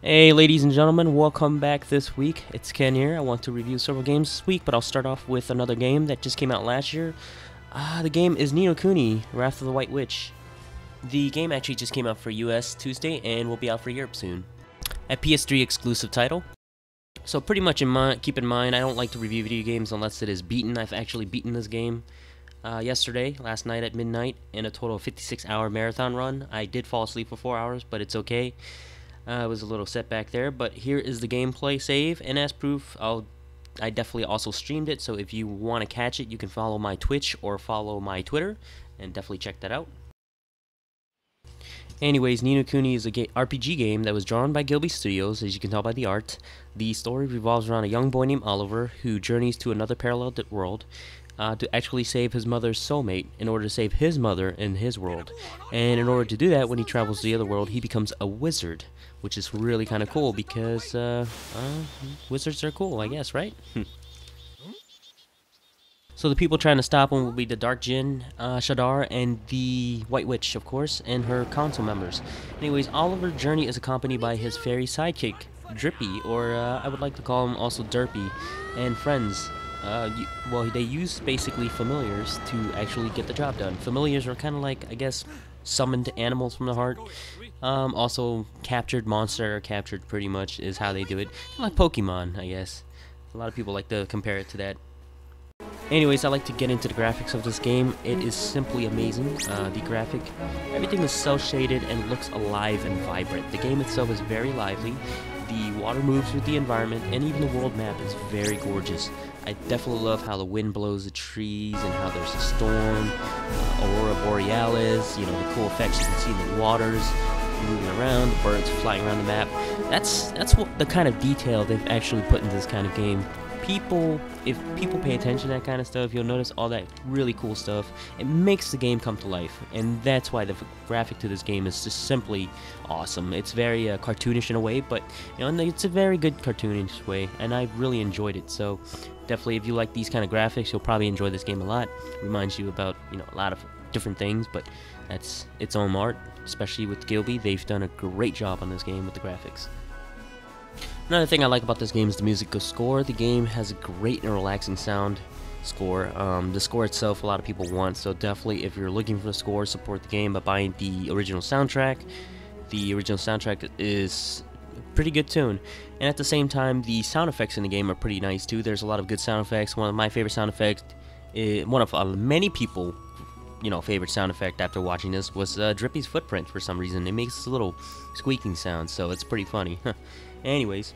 Hey ladies and gentlemen, welcome back this week. It's Ken here. I want to review several games this week, but I'll start off with another game that just came out last year. The game is Ni Nu Kuni Wrath of the White Witch. The game actually just came out for US Tuesday and will be out for Europe soon. A PS3 exclusive title. So pretty much keep in mind, I don't like to review video games unless it is beaten. I've actually beaten this game last night at midnight, in a total of 56-hour marathon run. I did fall asleep for 4 hours, but it's okay. It was a little setback there, but here is the gameplay save, and as proof, I definitely also streamed it, so if you want to catch it, you can follow my Twitch or follow my Twitter, and definitely check that out. Anyways, Ni Nu Kuni is a RPG game that was drawn by Gilby Studios, as you can tell by the art. The story revolves around a young boy named Oliver who journeys to another parallel world to actually save his mother's soulmate in order to save his mother in his world. And in order to do that, when he travels to the other world, he becomes a wizard, which is really kind of cool because wizards are cool, I guess, right? So the people trying to stop him will be the Dark Djinn, Shadar, and the White Witch, of course, and her council members. Anyways, Oliver's journey is accompanied by his fairy sidekick, Drippy, or I would like to call him also Derpy, and friends. Well, they use basically familiars to actually get the job done. Familiars are kind of like, I guess, summoned animals from the heart. Also, captured monster, captured pretty much is how they do it. Like Pokemon, I guess. A lot of people like to compare it to that. Anyways, I like to get into the graphics of this game. It is simply amazing. Everything is cel-shaded and looks alive and vibrant. The game itself is very lively. The water moves with the environment, and even the world map is very gorgeous. I definitely love how the wind blows the trees and how there's a storm, Aurora Borealis, you know, the cool effects you can see in the waters moving around, the birds flying around the map. That's what the kind of detail they've actually put into this kind of game. If people pay attention to that kind of stuff, you'll notice all that really cool stuff. It makes the game come to life, and that's why the graphic to this game is just simply awesome. It's very cartoonish in a way, but you know, it's a very good cartoonish way, and I really enjoyed it. So definitely, if you like these kind of graphics, you'll probably enjoy this game a lot. It reminds you about, you know, a lot of different things, but that's its own art, especially with Gilby. They've done a great job on this game with the graphics. Another thing I like about this game is the musical score. The game has a great and relaxing sound score. The score itself, a lot of people want, so definitely if you're looking for a score, support the game by buying the original soundtrack. The original soundtrack is a pretty good tune, and at the same time, the sound effects in the game are pretty nice too. There's a lot of good sound effects. One of my favorite sound effects, one of many people, you know, favorite sound effect after watching this was Drippy's footprint. For some reason, it makes a little squeaking sound, so it's pretty funny. Anyways,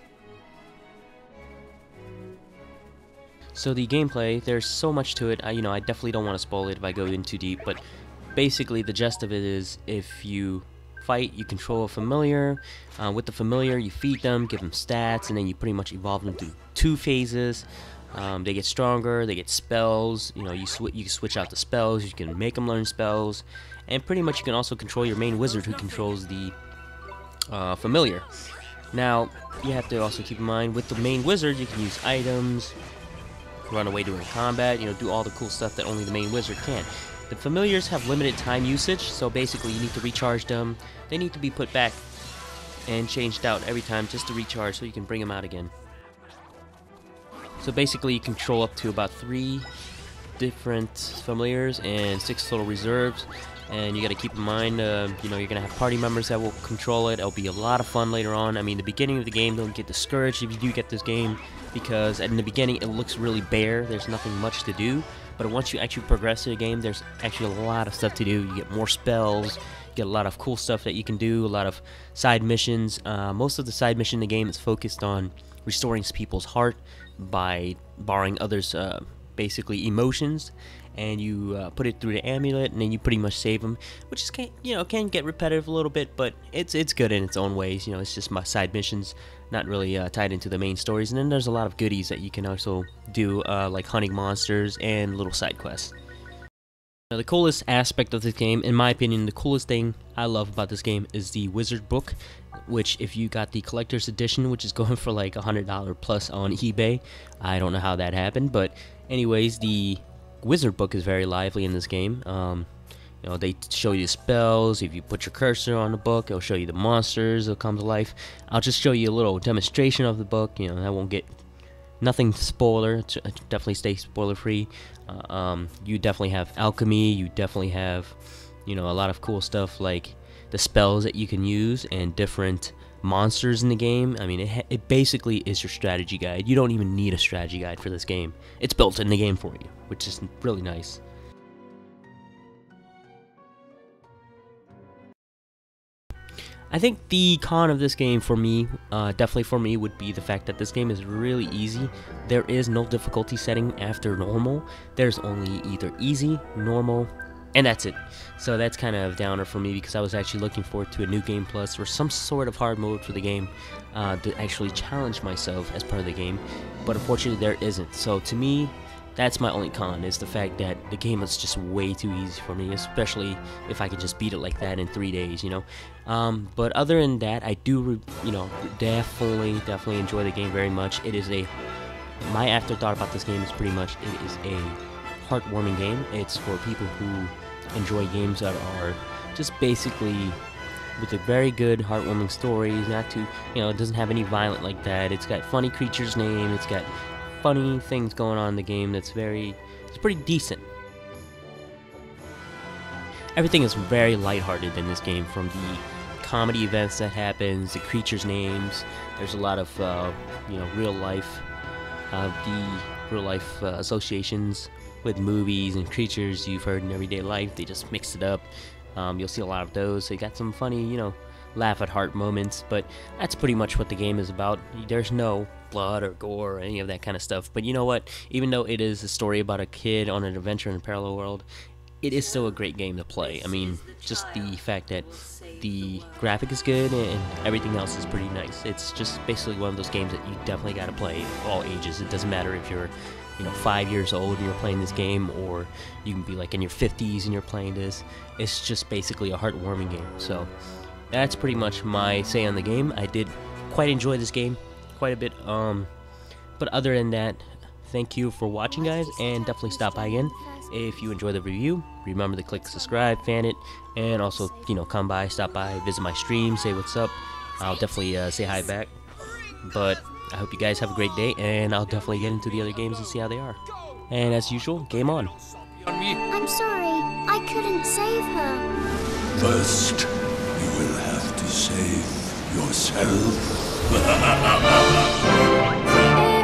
so the gameplay, there's so much to it. I definitely don't want to spoil it if I go in too deep, but basically the gist of it is, if you fight, you control a familiar. With the familiar, you feed them, give them stats, and then you pretty much evolve them through 2 phases. They get stronger, they get spells. You know, you can switch out the spells, you can make them learn spells, and pretty much you can also control your main wizard, who controls the familiar. Now, you have to also keep in mind, with the main wizard, you can use items, run away during combat, you know, do all the cool stuff that only the main wizard can. The familiars have limited time usage, so basically you need to recharge them. They need to be put back and changed out every time just to recharge so you can bring them out again. So basically you control up to about 3 different familiars and 6 total reserves. And you got to keep in mind, you know, you're going to have party members that will control it. It'll be a lot of fun later on. I mean, the beginning of the game, don't get discouraged if you do get this game, because in the beginning it looks really bare. There's nothing much to do. But once you actually progress through the game, there's actually a lot of stuff to do. You get more spells, you get a lot of cool stuff that you can do, a lot of side missions. Most of the side mission in the game is focused on restoring people's heart by borrowing others' basically emotions, and you put it through the amulet, and then you pretty much save them, which is can get repetitive a little bit, but it's good in its own ways. You know, it's just my side missions, not really tied into the main stories. And then there's a lot of goodies that you can also do, like hunting monsters and little side quests. Now, the coolest aspect of this game, in my opinion, the coolest thing I love about this game is the wizard book, which if you got the collector's edition, which is going for like $100 plus on eBay, I don't know how that happened, but anyways, the wizard book is very lively in this game. You know, they show you the spells. If you put your cursor on the book, it'll show you the monsters that come to life. I'll just show you a little demonstration of the book. You know, I won't get nothing spoiler. Definitely stay spoiler free. You definitely have alchemy. You definitely have, you know, a lot of cool stuff like the spells that you can use and different monsters in the game. I mean, it basically is your strategy guide. You don't even need a strategy guide for this game. It's built in the game for you, which is really nice. I think the con of this game for me, definitely for me, would be the fact that this game is really easy. There is no difficulty setting after normal. There's only either easy, normal, and that's it. So that's kind of a downer for me because I was actually looking forward to a new game plus or some sort of hard mode for the game to actually challenge myself as part of the game. But unfortunately there isn't. So to me, that's my only con, is the fact that the game is just way too easy for me, especially if I could just beat it like that in 3 days, you know. But other than that, I do, you know, definitely enjoy the game very much. It is my afterthought about this game is pretty much it is a heartwarming game. It's for people who enjoy games that are just basically with a very good heartwarming stories, not too, you know, it doesn't have any violent like that. It's got funny creatures' name, it's got funny things going on in the game it's pretty decent. Everything is very lighthearted in this game, from the comedy events that happens, the creatures' names. There's a lot of you know, real life associations with movies and creatures you've heard in everyday life. They just mixed it up. You'll see a lot of those. They got some funny, you know, laugh at heart moments, but that's pretty much what the game is about. There's no blood or gore or any of that kind of stuff. But you know what? Even though it is a story about a kid on an adventure in a parallel world, it is still a great game to play. I mean, just the fact that the graphic is good and everything else is pretty nice. It's just basically one of those games that you definitely got to play all ages. It doesn't matter if you're, you know, 5 years old and you're playing this game, or you can be like in your 50s and you're playing this. It's just basically a heartwarming game. So that's pretty much my say on the game. I did quite enjoy this game quite a bit. But other than that, thank you for watching, guys, and definitely stop by again if you enjoy the review. Remember to click subscribe, fan it, and also, you know, come by, stop by, visit my stream, say what's up. I'll definitely say hi back. But I hope you guys have a great day, and I'll definitely get into the other games and see how they are. And as usual, game on. I'm sorry, I couldn't save her. First, you will have to save yourself. If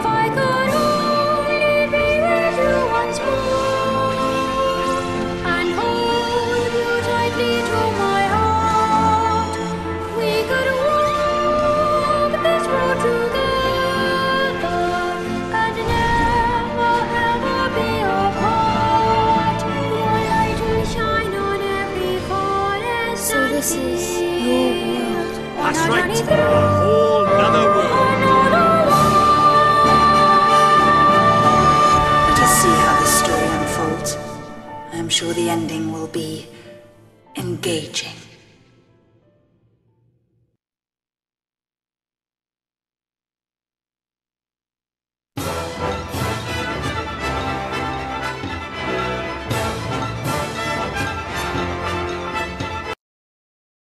I could only be with you once more and hold you tightly to my heart, we could walk this road together and never ever be apart. Your light will shine on every forest. So this is your world. That's right. A whole nother world. Let us see how this story unfolds. I am sure the ending will be engaging.